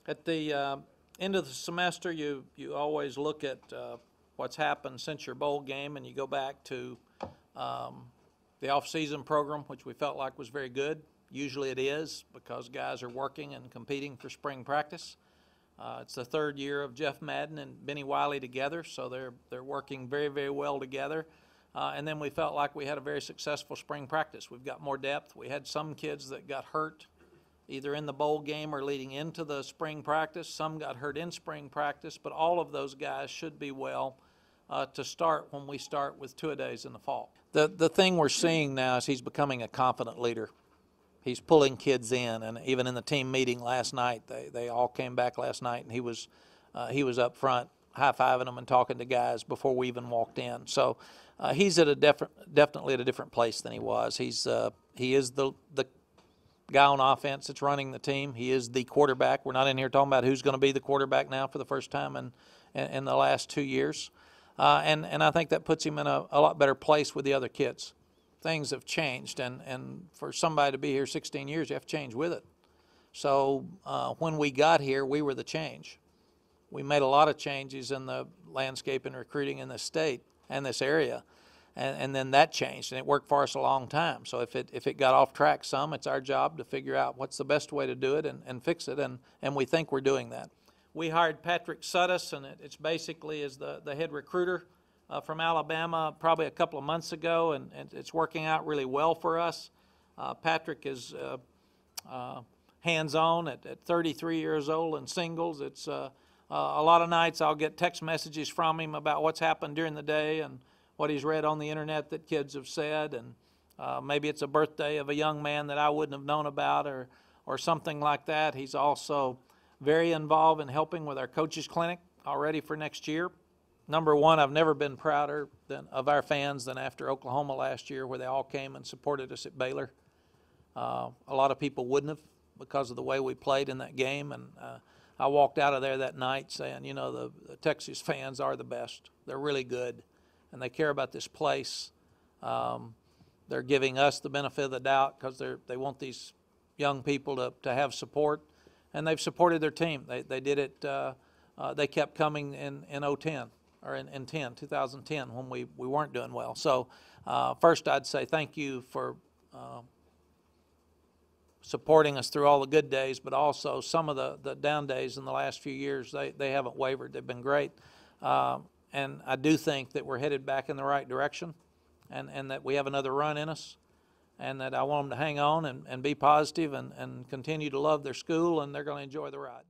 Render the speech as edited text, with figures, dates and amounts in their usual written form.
At the end of the semester, you always look at what's happened since your bowl game, and you go back to the off-season program, which we felt like was very good. Usually it is, because guys are working and competing for spring practice. It's the third year of Jeff Madden and Benny Wiley together, so they're working very, very well together. And then we felt like we had a very successful spring practice. We've got more depth. We had some kids that got hurt either in the bowl game or leading into the spring practice. Some got hurt in spring practice, but all of those guys should be well to start when we start with two-a-days in the fall. The thing we're seeing now is he's becoming a confident leader. He's pulling kids in, and even in the team meeting last night, they all came back last night, and he was up front high-fiving them and talking to guys before we even walked in. So he's at definitely at a different place than he was. He is the guy on offense that's running the team. He is the quarterback. We're not in here talking about who's going to be the quarterback now for the first time in the last 2 years. And I think that puts him in a lot better place with the other kids. Things have changed, and for somebody to be here 16 years, you have to change with it. So when we got here, we were the change. We made a lot of changes in the landscape and recruiting in this state and this area, and then that changed, and it worked for us a long time. So if it got off track some, it's our job to figure out what's the best way to do it and fix it, and we think we're doing that. We hired Patrick Suttis, and it's basically as the head recruiter from Alabama probably a couple of months ago, and it's working out really well for us. Patrick is hands-on at 33 years old in singles. It's a lot of nights I'll get text messages from him about what's happened during the day and what he's read on the internet that kids have said, and maybe it's a birthday of a young man that I wouldn't have known about or something like that. He's also very involved in helping with our coaches clinic already for next year. Number one, I've never been prouder of our fans than after Oklahoma last year, where they all came and supported us at Baylor. A lot of people wouldn't have because of the way we played in that game, and I walked out of there that night saying, you know, the Texas fans are the best. They're really good, and they care about this place. They're giving us the benefit of the doubt because they want these young people to have support, and they've supported their team. They did it. They kept coming in 2010 or in 2010 when we weren't doing well. So first I'd say thank you for supporting us through all the good days, but also some of the down days in the last few years. They haven't wavered. They've been great. And I do think that we're headed back in the right direction, and that we have another run in us, and that I want them to hang on and be positive and continue to love their school, and they're going to enjoy the ride.